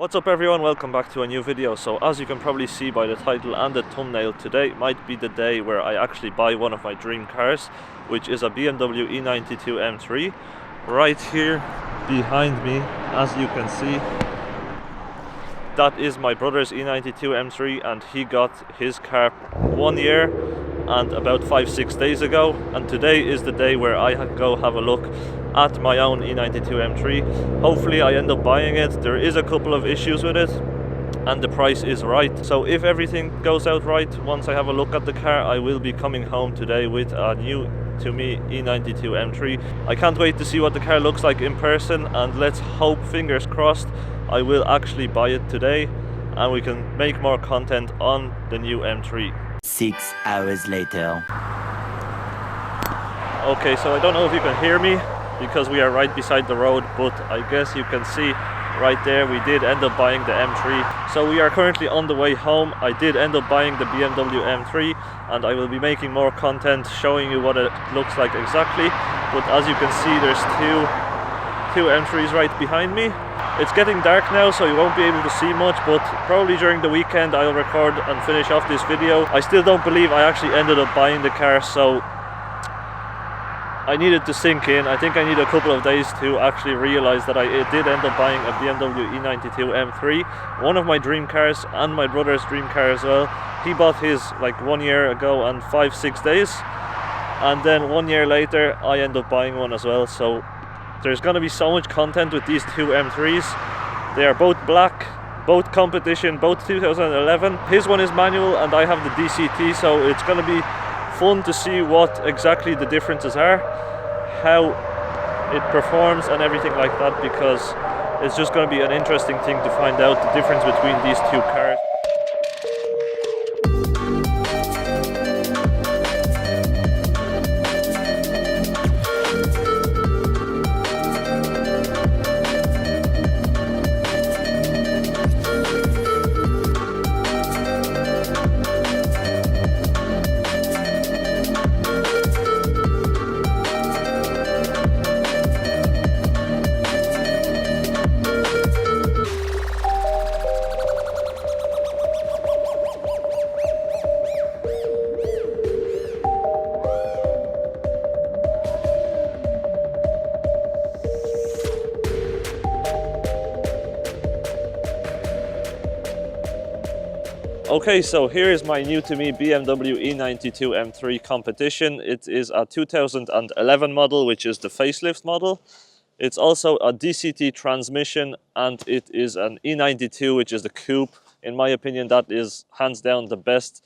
What's up everyone, welcome back to a new video. So as you can probably see by the title and the thumbnail, today might be the day where I actually buy one of my dream cars, which is a BMW E92 M3. Right here behind me, as you can see, that is my brother's E92 M3, and he got his car 1 year and about 5-6 days ago, and today is the day where I go have a look at my own E92 M3. Hopefully I end up buying it. There is a couple of issues with it and the price is right, so if everything goes out right, once I have a look at the car, I will be coming home today with a new to me E92 M3. I can't wait to see what the car looks like in person, and let's hope, fingers crossed, I will actually buy it today and we can make more content on the new M3. 6 hours later. Okay, so I don't know if you can hear me because we are right beside the road, but I guess you can see right there we did end up buying the M3. So we are currently on the way home. I did end up buying the BMW M3 and I will be making more content showing you what it looks like exactly. But as you can see, there's two M3s right behind me. It's getting dark now, so you won't be able to see much, but probably during the weekend I'll record and finish off this video. I still don't believe I actually ended up buying the car, so I needed to sink in. I think I need a couple of days to actually realize that I did end up buying a BMW E92 M3, one of my dream cars and my brother's dream car as well. He bought his like 1 year ago and 5-6 days, and then 1 year later I end up buying one as well. So there's going to be so much content with these two M3s. They are both black, both competition, both 2011. His one is manual and I have the DCT, so it's going to be fun to see what exactly the differences are, how it performs and everything like that, because it's just going to be an interesting thing to find out the difference between these two cars. Okay, so here is my new to me BMW E92 M3 competition. It is a 2011 model, which is the facelift model. It's also a DCT transmission and it is an E92, which is the coupe. In my opinion, that is hands down the best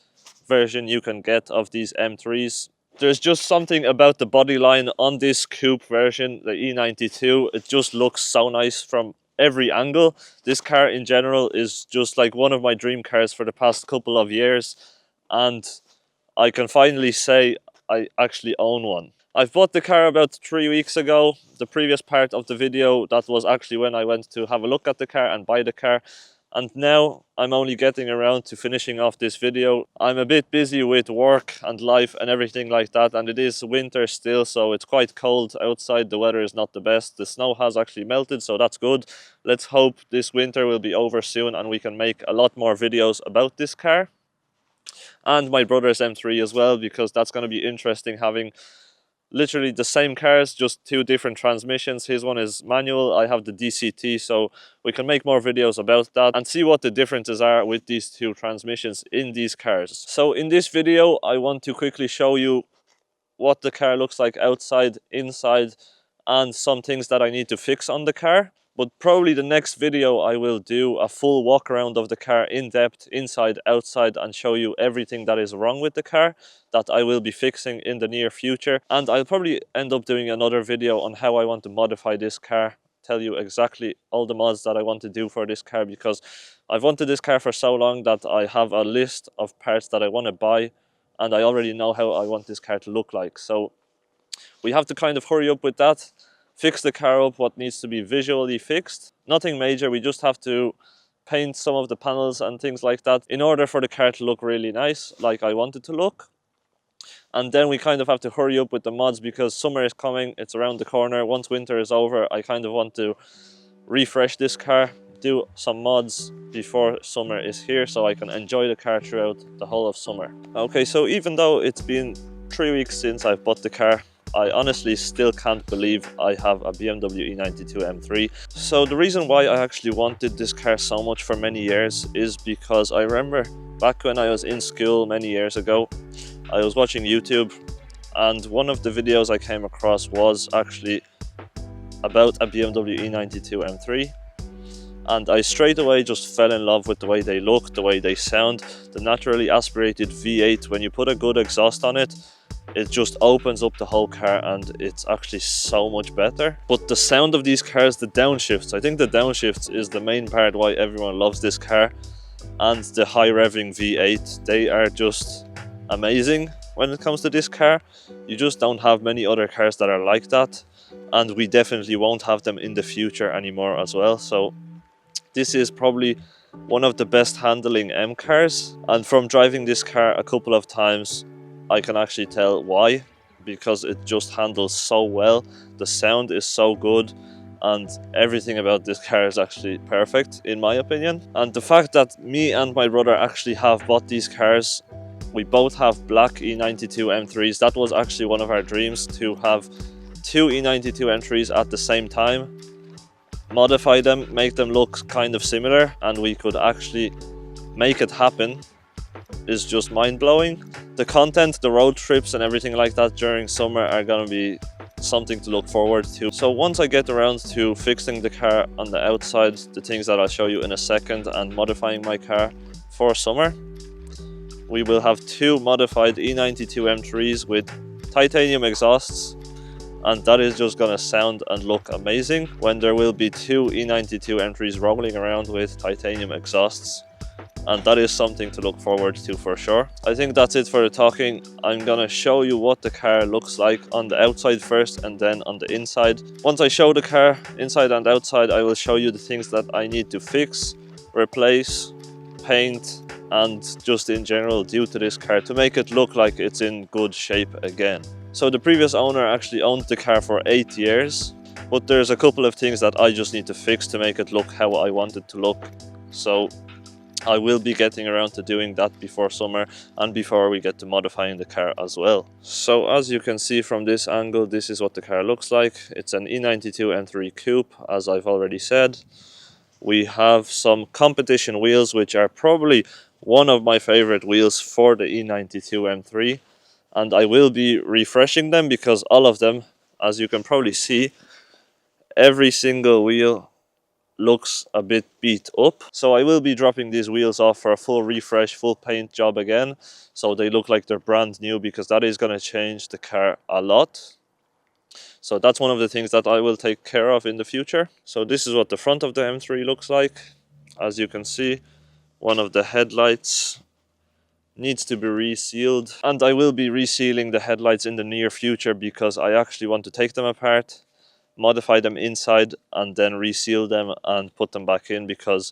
version you can get of these M3s. There's just something about the body line on this coupe version, the E92. It just looks so nice from every angle. This car in general is just like one of my dream cars for the past couple of years, and I can finally say I actually own one. I've bought the car about 3 weeks ago. The previous part of the video, that was actually when I went to have a look at the car and buy the car, and now I'm only getting around to finishing off this video. I'm a bit busy with work and life and everything like that, and it is winter still, so it's quite cold outside. The weather is not the best. The snow has actually melted, so that's good. Let's hope this winter will be over soon and we can make a lot more videos about this car and my brother's M3 as well, because that's going to be interesting, having literally the same cars, just two different transmissions. His one is manual, I have the DCT, so we can make more videos about that and see what the differences are with these two transmissions in these cars. So in this video I want to quickly show you what the car looks like outside, inside, and some things that I need to fix on the car. But probably the next video I will do a full walk around of the car in depth, inside, outside, and show you everything that is wrong with the car that I will be fixing in the near future. And I'll probably end up doing another video on how I want to modify this car, tell you exactly all the mods that I want to do for this car, because I've wanted this car for so long that I have a list of parts that I want to buy and I already know how I want this car to look like. So we have to kind of hurry up with that. Fix the car up, what needs to be visually fixed. Nothing major, we just have to paint some of the panels and things like that in order for the car to look really nice, like I want it to look. And then we kind of have to hurry up with the mods because summer is coming, it's around the corner. Once winter is over, I kind of want to refresh this car, do some mods before summer is here so I can enjoy the car throughout the whole of summer. Okay, so even though it's been 3 weeks since I've bought the car, I honestly still can't believe I have a BMW E92 M3. So the reason why I actually wanted this car so much for many years is because I remember back when I was in school many years ago, I was watching YouTube, and one of the videos I came across was actually about a BMW E92 M3, and I straight away just fell in love with the way they look, the way they sound. The naturally aspirated V8, when you put a good exhaust on it, it just opens up the whole car and it's actually so much better. But the sound of these cars, the downshifts, I think the downshifts is the main part why everyone loves this car, and the high revving V8, they are just amazing when it comes to this car. You just don't have many other cars that are like that, and we definitely won't have them in the future anymore as well. So this is probably one of the best handling M cars, and from driving this car a couple of times I can actually tell why, because it just handles so well, the sound is so good, and everything about this car is actually perfect in my opinion. And the fact that me and my brother actually have bought these cars, we both have black E92 M3s. That was actually one of our dreams, to have two E92 M3s at the same time, modify them, make them look kind of similar, and we could actually make it happen. Is just mind-blowing. The content, the road trips and everything like that during summer are gonna be something to look forward to. So once I get around to fixing the car on the outside, the things that I'll show you in a second, and modifying my car for summer, we will have two modified E92 M3s with titanium exhausts, and that is just gonna sound and look amazing when there will be two E92 M3s rolling around with titanium exhausts. And that is something to look forward to for sure. I think that's it for the talking. I'm gonna show you what the car looks like on the outside first and then on the inside. Once I show the car inside and outside, I will show you the things that I need to fix, replace, paint, and just in general do to this car to make it look like it's in good shape again. So the previous owner actually owned the car for 8 years, but there's a couple of things that I just need to fix to make it look how I want it to look. So I will be getting around to doing that before summer and before we get to modifying the car as well. So as you can see from this angle, this is what the car looks like. It's an E92 M3 Coupe, as I've already said. We have some competition wheels, which are probably one of my favorite wheels for the E92 M3. And I will be refreshing them because all of them, as you can probably see, every single wheel looks a bit beat up. So I will be dropping these wheels off for a full refresh, full paint job again, so they look like they're brand new, because that is going to change the car a lot. So that's one of the things that I will take care of in the future. So this is what the front of the M3 looks like. As you can see, one of the headlights needs to be resealed, and I will be resealing the headlights in the near future because I actually want to take them apart, modify them inside, and then reseal them and put them back in, because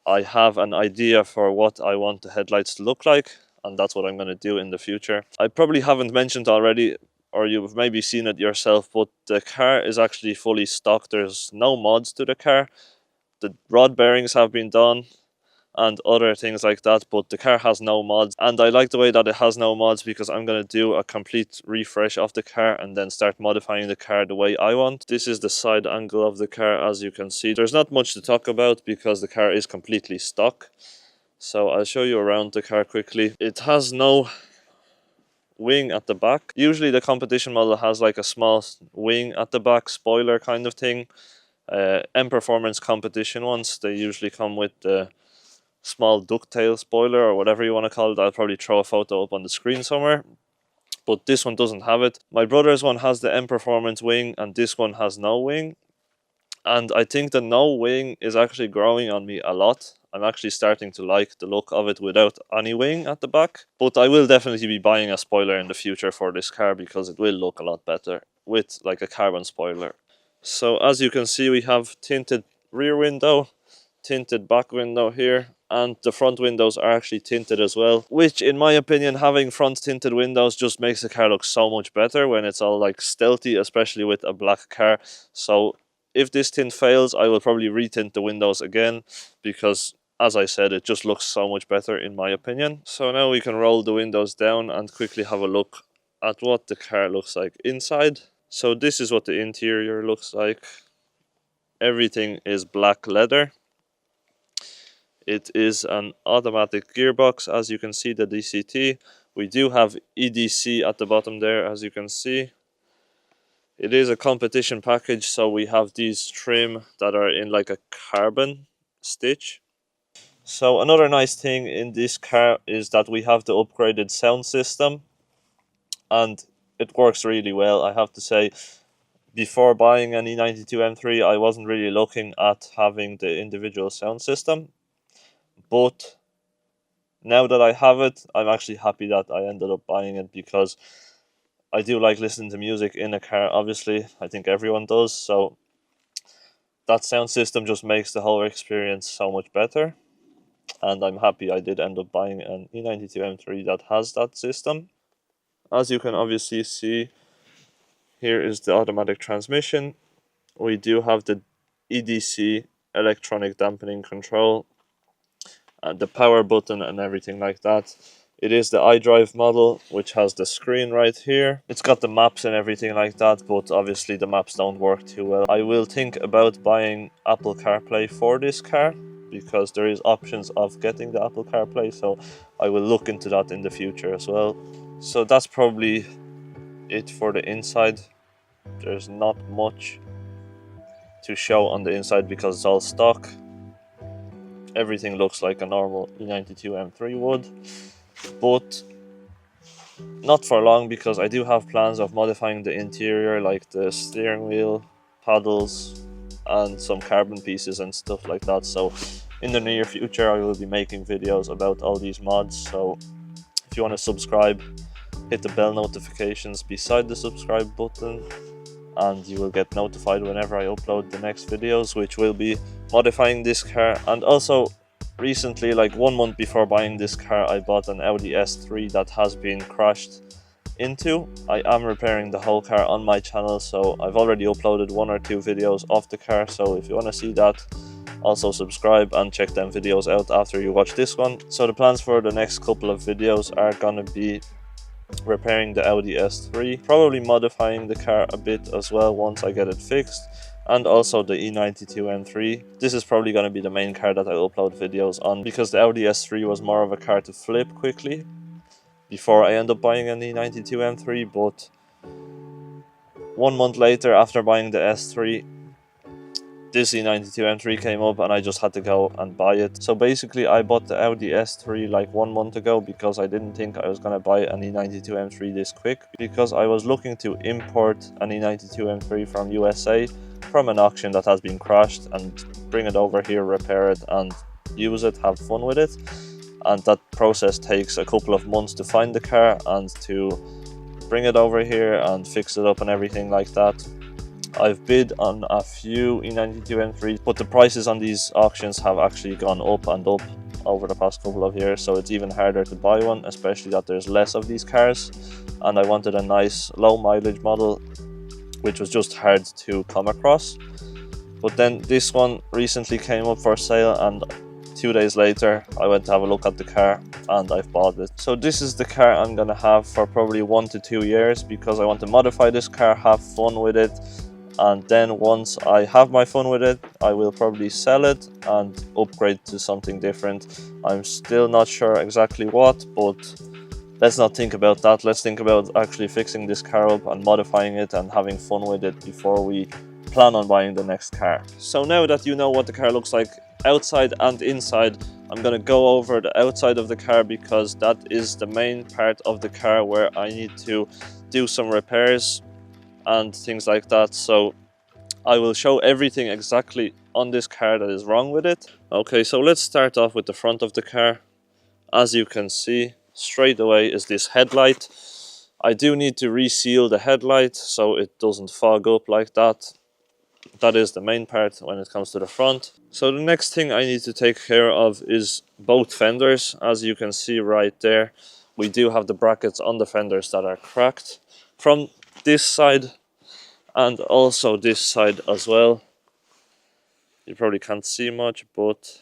I have an idea for what I want the headlights to look like, and that's what I'm going to do in the future. I probably haven't mentioned already, or you've maybe seen it yourself, but the car is actually fully stock. There's no mods to the car. The rod bearings have been done and other things like that, but the car has no mods, and I like the way that it has no mods because I'm going to do a complete refresh of the car and then start modifying the car the way I want. This is the side angle of the car. As you can see, there's not much to talk about because the car is completely stock, so I'll show you around the car quickly. It has no wing at the back. Usually the competition model has like a small wing at the back, spoiler kind of thing. M Performance competition ones, they usually come with the small ducktail spoiler or whatever you want to call it. I'll probably throw a photo up on the screen somewhere, but this one doesn't have it. My brother's one has the M Performance wing and this one has no wing, and I think the no wing is actually growing on me a lot. I'm actually starting to like the look of it without any wing at the back, but I will definitely be buying a spoiler in the future for this car because it will look a lot better with like a carbon spoiler. So as you can see, we have tinted rear window, tinted back window here, and the front windows are actually tinted as well, which in my opinion, having front tinted windows just makes the car look so much better when it's all like stealthy, especially with a black car. So if this tint fails, I will probably retint the windows again, because as I said, it just looks so much better in my opinion. So now we can roll the windows down and quickly have a look at what the car looks like inside. So this is what the interior looks like. Everything is black leather. It is an automatic gearbox, as you can see, the DCT. We do have EDC at the bottom there, as you can see. It is a competition package, so we have these trim that are in like a carbon stitch. So another nice thing in this car is that we have the upgraded sound system, and it works really well, I have to say. Before buying an E92 M3, I wasn't really looking at having the individual sound system, but now that I have it, I'm actually happy that I ended up buying it, because I do like listening to music in a car, obviously. I think everyone does, so that sound system just makes the whole experience so much better. And I'm happy I did end up buying an E92 M3 that has that system. As you can obviously see, here is the automatic transmission. We do have the EDC, electronic dampening control, and the power button and everything like that. It is the iDrive model, which has the screen right here. It's got the maps and everything like that, but obviously the maps don't work too well. I will think about buying Apple CarPlay for this car, because there is options of getting the Apple CarPlay, so I will look into that in the future as well. So that's probably it for the inside. There's not much to show on the inside because it's all stock. Everything looks like a normal E92 M3 would, but not for long, because I do have plans of modifying the interior, like the steering wheel, paddles, and some carbon pieces and stuff like that. So in the near future I will be making videos about all these mods. So if you want to subscribe, hit the bell notifications beside the subscribe button, and you will get notified whenever I upload the next videos, which will be modifying this car. And also recently, like 1 month before buying this car, I bought an Audi S3 that has been crashed into. I am repairing the whole car on my channel, so I've already uploaded 1 or 2 videos of the car, so if you want to see that, also subscribe and check them videos out after you watch this one. So the plans for the next couple of videos are gonna be repairing the Audi S3, probably modifying the car a bit as well once I get it fixed, and also the E92 M3. This is probably going to be the main car that I upload videos on, because the Audi S3 was more of a car to flip quickly before I end up buying an E92 M3, but 1 month later after buying the S3, this E92 M3 came up and I just had to go and buy it. So basically I bought the Audi S3 like 1 month ago, because I didn't think I was going to buy an E92 M3 this quick, because I was looking to import an E92 M3 from USA from an auction that has been crashed, and bring it over here, repair it and use it, have fun with it. And that process takes a couple of months to find the car and to bring it over here and fix it up and everything like that. I've bid on a few E92 M3s, but the prices on these auctions have actually gone up and up over the past couple of years, so it's even harder to buy one, especially that there's less of these cars. And I wanted a nice low mileage model, which was just hard to come across. But then this one recently came up for sale, and 2 days later I went to have a look at the car and I've bought it. So this is the car I'm gonna have for probably 1 to 2 years, because I want to modify this car, have fun with it, and then once I have my fun with it, I will probably sell it and upgrade to something different. I'm still not sure exactly what, but let's not think about that. Let's think about actually fixing this car up and modifying it and having fun with it before we plan on buying the next car. So now that you know what the car looks like outside and inside, I'm going to go over the outside of the car, because that is the main part of the car where I need to do some repairs and things like that. So I will show everything exactly on this car that is wrong with it. Okay, so let's start off with the front of the car. As you can see, straight away is this headlight. I do need to reseal the headlight so it doesn't fog up like that. That is the main part when it comes to the front. So the next thing I need to take care of is both fenders. As you can see right there, we do have the brackets on the fenders that are cracked from this side and also this side as well. You probably can't see much, but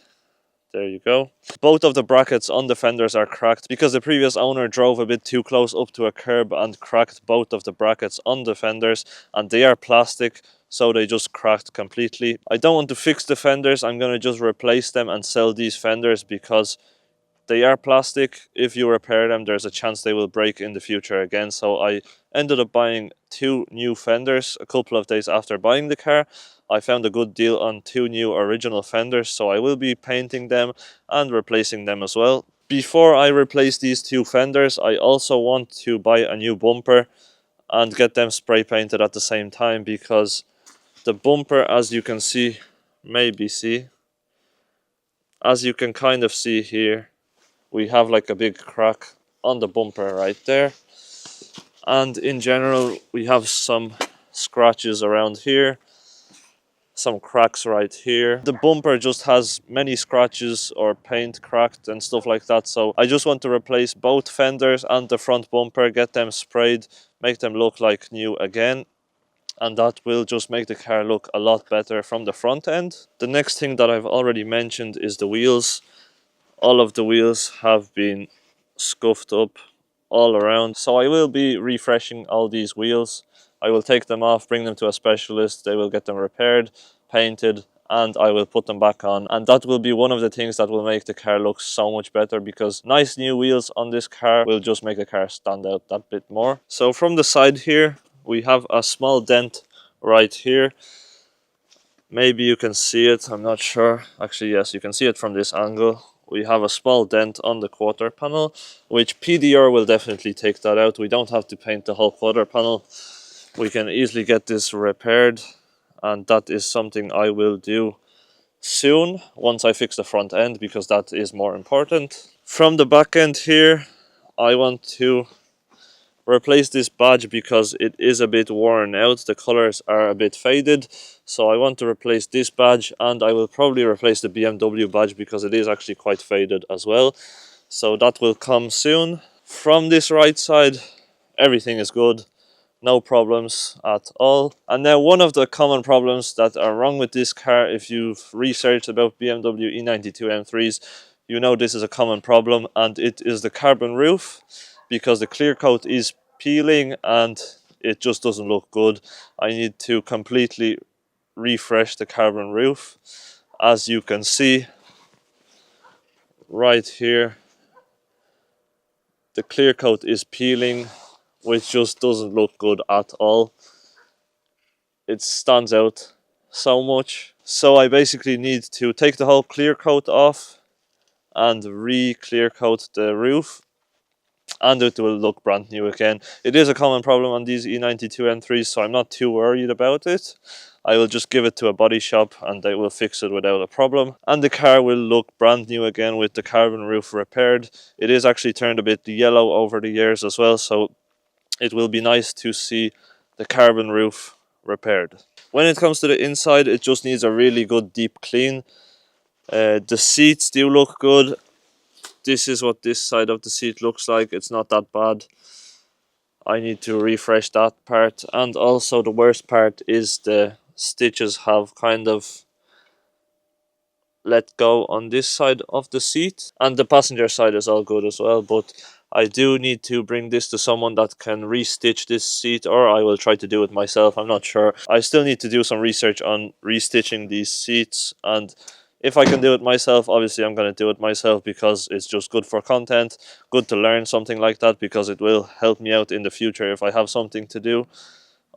there you go. Both of the brackets on the fenders are cracked because the previous owner drove a bit too close up to a curb and cracked both of the brackets on the fenders, and they are plastic, so they just cracked completely. I don't want to fix the fenders, I'm going to just replace them and sell these fenders because they are plastic. If you repair them, there's a chance they will break in the future again. So I ended up buying 2 new fenders a couple of days after buying the car. I found a good deal on 2 new original fenders, so I will be painting them and replacing them as well. Before I replace these 2 fenders, I also want to buy a new bumper and get them spray painted at the same time, because the bumper, as you can see, as you can kind of see here, we have like a big crack on the bumper right there, and in general we have some scratches around here, some cracks right here. The bumper just has many scratches or paint cracked and stuff like that, so I just want to replace both fenders and the front bumper, get them sprayed, make them look like new again, and that will just make the car look a lot better from the front end. The next thing that I've already mentioned is the wheels. All of the wheels have been scuffed up all around, so I will be refreshing all these wheels. I will take them off, bring them to a specialist, they will get them repaired, painted, and I will put them back on, and that will be one of the things that will make the car look so much better, because nice new wheels on this car will just make the car stand out that bit more. So from the side here we have a small dent right here. Maybe you can see it, I'm not sure. Actually yes, you can see it from this angle. We have a small dent on the quarter panel, which PDR will definitely take that out. We don't have to paint the whole quarter panel. We can easily get this repaired, and that is something I will do soon once I fix the front end, because that is more important. From the back end here, I want to replace this badge because it is a bit worn out. The colors are a bit faded, so I want to replace this badge, and I will probably replace the BMW badge because it is actually quite faded as well, so that will come soon. From this right side, everything is good, no problems at all. And now one of the common problems that are wrong with this car, if you've researched about BMW E92 M3s, you know this is a common problem, and it is the carbon roof, because the clear coat is peeling and it just doesn't look good. I need to completely refresh the carbon roof. As you can see right here, the clear coat is peeling, which just doesn't look good at all. It stands out so much. So I basically need to take the whole clear coat off and re-clear coat the roof, and it will look brand new again. It is a common problem on these E92 M3s, so I'm not too worried about it. I will just give it to a body shop and they will fix it without a problem, and the car will look brand new again with the carbon roof repaired. It is actually turned a bit yellow over the years as well, so it will be nice to see the carbon roof repaired. When it comes to the inside, it just needs a really good deep clean. The seats do look good. This is what this side of the seat looks like. It's not that bad. I need to refresh that part, and also the worst part is the stitches have kind of let go on this side of the seat, and the passenger side is all good as well, but I do need to bring this to someone that can restitch this seat, or I will try to do it myself, I'm not sure. I still need to do some research on restitching these seats, and if I can do it myself, obviously I'm going to do it myself, because it's just good for content, good to learn something like that, because it will help me out in the future if I have something to do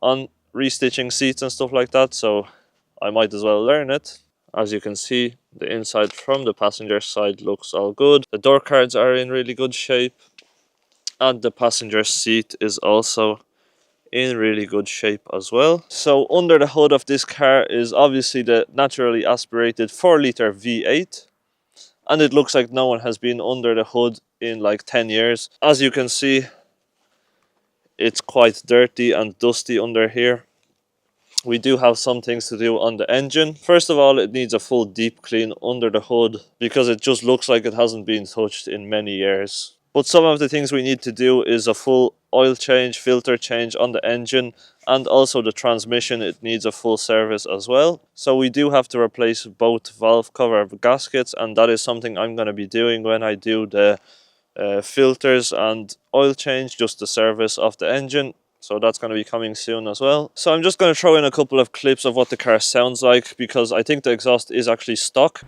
on restitching seats and stuff like that, so I might as well learn it. As you can see, the inside from the passenger side looks all good. The door cards are in really good shape, and the passenger seat is also in really good shape as well. So under the hood of this car is obviously the naturally aspirated 4-litre V8, and it looks like no one has been under the hood in like 10 years. As you can see, it's quite dirty and dusty under here. We do have some things to do on the engine. First of all, it needs a full deep clean under the hood, because it just looks like it hasn't been touched in many years. But some of the things we need to do is a full oil change, filter change on the engine, and also the transmission. It needs a full service as well. So we do have to replace both valve cover gaskets, and that is something I'm going to be doing when I do the filters and oil change, just the service of the engine. So that's going to be coming soon as well. So I'm just going to throw in a couple of clips of what the car sounds like, because I think the exhaust is actually stock.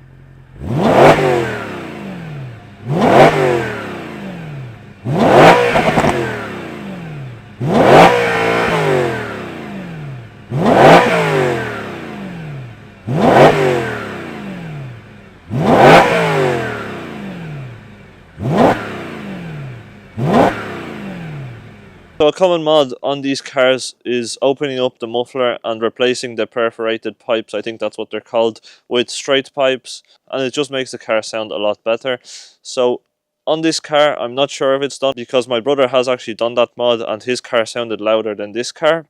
So a common mod on these cars is opening up the muffler and replacing the perforated pipes, I think that's what they're called, with straight pipes, and it just makes the car sound a lot better. So on this car, I'm not sure if it's done, because my brother has actually done that mod and his car sounded louder than this car.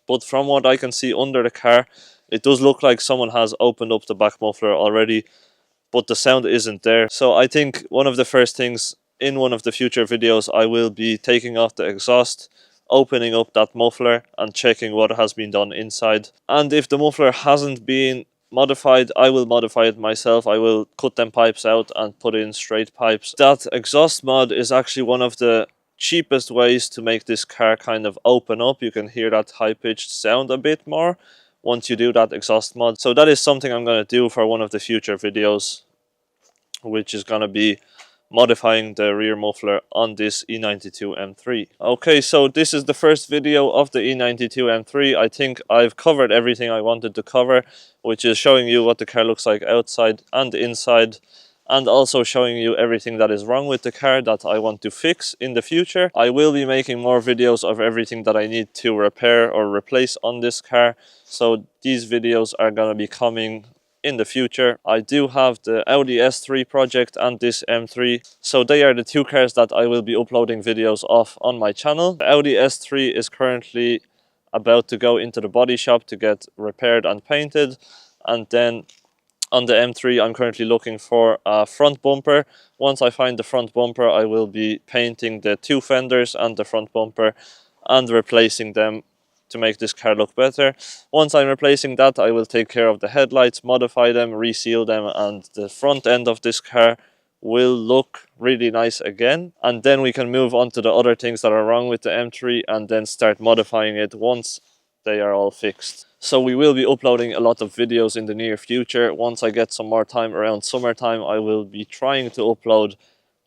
But from what I can see under the car, it does look like someone has opened up the back muffler already, but the sound isn't there. So I think one of the first things in one of the future videos, I will be taking off the exhaust, opening up that muffler and checking what has been done inside. And if the muffler hasn't been modified, I will modify it myself. I will cut them pipes out and put in straight pipes. That exhaust mod is actually one of the cheapest ways to make this car kind of open up. You can hear that high-pitched sound a bit more once you do that exhaust mod. So that is something I'm going to do for one of the future videos, which is going to be modifying the rear muffler on this E92 M3. Okay, so this is the first video of the E92 M3. I think I've covered everything I wanted to cover, which is showing you what the car looks like outside and inside, and also showing you everything that is wrong with the car that I want to fix in the future. I will be making more videos of everything that I need to repair or replace on this car, so these videos are going to be coming in the future. I do have the Audi S3 project and this M3, so they are the two cars that I will be uploading videos of on my channel. The Audi S3 is currently about to go into the body shop to get repaired and painted, and then on the M3 I'm currently looking for a front bumper. Once I find the front bumper, I will be painting the two fenders and the front bumper and replacing them to make this car look better. Once I'm replacing that, I will take care of the headlights, modify them, reseal them, and the front end of this car will look really nice again. And then we can move on to the other things that are wrong with the M3 and then start modifying it once they are all fixed. So we will be uploading a lot of videos in the near future. Once I get some more time around summertime, I will be trying to upload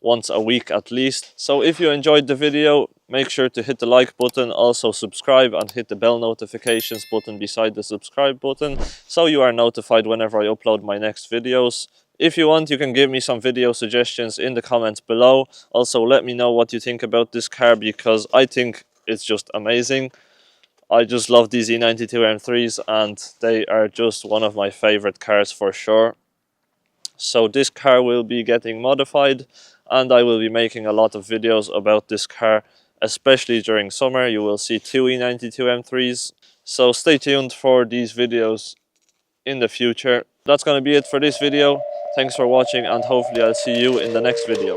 once a week at least. So if you enjoyed the video, make sure to hit the like button, also subscribe and hit the bell notifications button beside the subscribe button, so you are notified whenever I upload my next videos. If you want, you can give me some video suggestions in the comments below. Also let me know what you think about this car, because I think it's just amazing. I just love these E92 M3s and they are just one of my favorite cars for sure. So this car will be getting modified and I will be making a lot of videos about this car, especially during summer. You will see two E92 M3s. So stay tuned for these videos in the future. That's going to be it for this video. Thanks for watching and hopefully I'll see you in the next video.